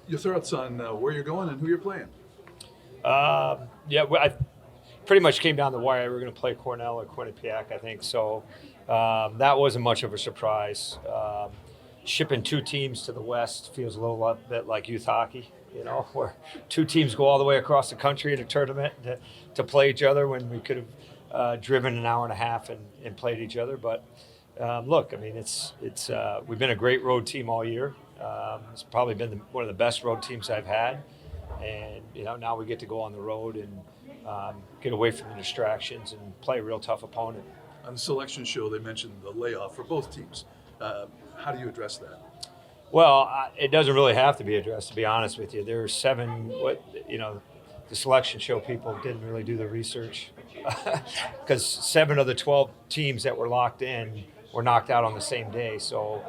Your thoughts on where you're going and who you're playing? I pretty much came down the wire. We were going to play Cornell or Quinnipiac, I think. So that wasn't much of a surprise. Shipping two teams to the West feels a little bit like youth hockey, where two teams go all the way across the country in a tournament to play each other when we could have driven an hour and a half and played each other. But look, I mean, it's we've been a great road team all year. It's probably been one of the best road teams I've had, and now we get to go on the road and get away from the distractions and play a real tough opponent. On the selection show, they mentioned the layoff for both teams. How do you address that? Well, it doesn't really have to be addressed, to be honest with you. There are the selection show people didn't really do the research because 7 of the 12 teams that were locked in were knocked out on the same day. So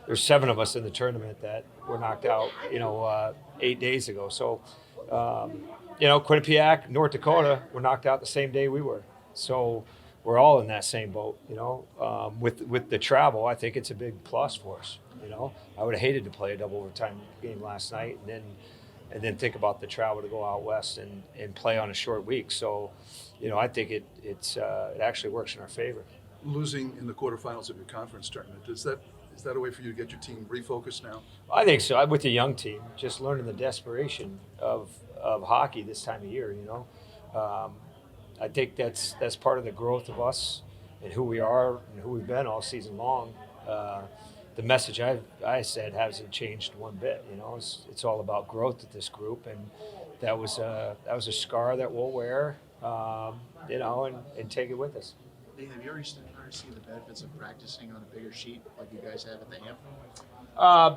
there's 7 of us in the tournament that were knocked out, 8 days ago. So, Quinnipiac, North Dakota were knocked out the same day we were. So we're all in that same boat, With the travel, I think it's a big plus for us. I would have hated to play a double overtime game last night and then think about the travel to go out west and play on a short week. So, I think it actually works in our favor. Losing in the quarterfinals of your conference tournament, is that a way for you to get your team refocused now? I think so. I'm with the young team, just learning the desperation of hockey this time of year. I think that's part of the growth of us and who we are and who we've been all season long. The message I said hasn't changed one bit. It's all about growth with this group, and that was a scar that we'll wear, and take it with us. Hey, have you ever seen the benefits of practicing on a bigger sheet like you guys have at the amp?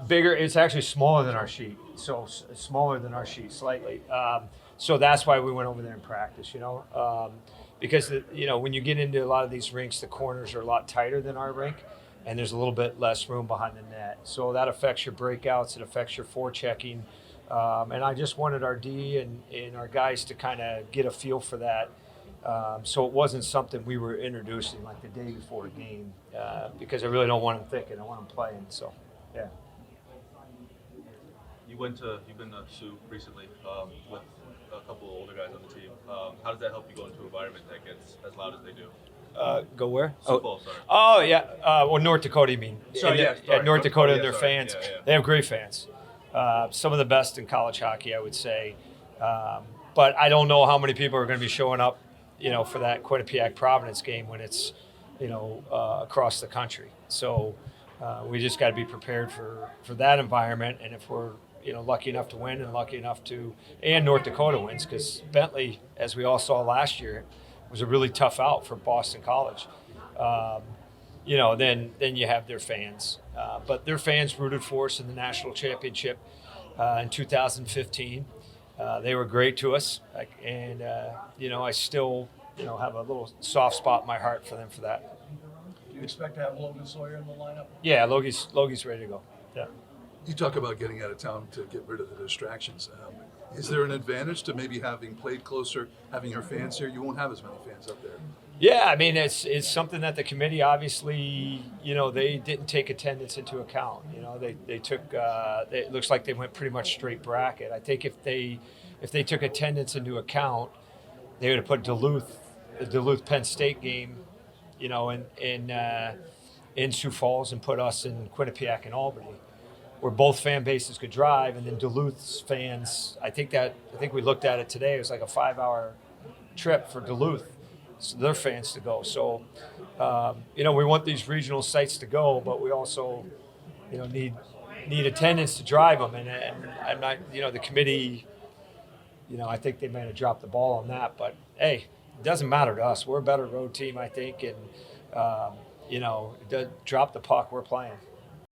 Bigger. It's actually smaller than our sheet, so smaller than our sheet slightly. So that's why we went over there and practiced. Because when you get into a lot of these rinks, the corners are a lot tighter than our rink, and there's a little bit less room behind the net. So that affects your breakouts. It affects your forechecking. And I just wanted our D and our guys to kind of get a feel for that. So it wasn't something we were introducing like the day before a game because I really don't want them thinking. I want them playing. So, yeah. You've been to Sioux recently with a couple of older guys on the team. How does that help you go into an environment that gets as loud as they do? Go where? Sioux Falls, sorry. Oh, yeah. Well, North Dakota, you mean? Sorry, North Dakota and their sorry. fans. Yeah. They have great fans. Some of the best in college hockey, I would say. But I don't know how many people are going to be showing up, for that Quinnipiac Providence game when it's, across the country. So we just got to be prepared for that environment. And if we're, lucky enough to win and North Dakota wins, because Bentley, as we all saw last year, was a really tough out for Boston College. Then you have their fans. But their fans rooted for us in the national championship in 2015. They were great to us, and I still have a little soft spot in my heart for them for that. Do you expect to have Logan Sawyer in the lineup? Yeah, Logie's ready to go. Yeah. You talk about getting out of town to get rid of the distractions. Is there an advantage to maybe having played closer, having your fans here? You won't have as many fans up there. Yeah, I mean, it's something that the committee obviously, they didn't take attendance into account. They took. It looks like they went pretty much straight bracket. I think if they took attendance into account, they would have put the Duluth Penn State game, in Sioux Falls and put us in Quinnipiac and Albany, where both fan bases could drive, and then Duluth's fans. I think we looked at it today. It was like a 5-hour trip for Duluth. So their fans to go. So, we want these regional sites to go, but we also, need attendance to drive them. And I'm not, the committee, I think they might have dropped the ball on that. But hey, it doesn't matter to us. We're a better road team, I think, and drop the puck. We're playing.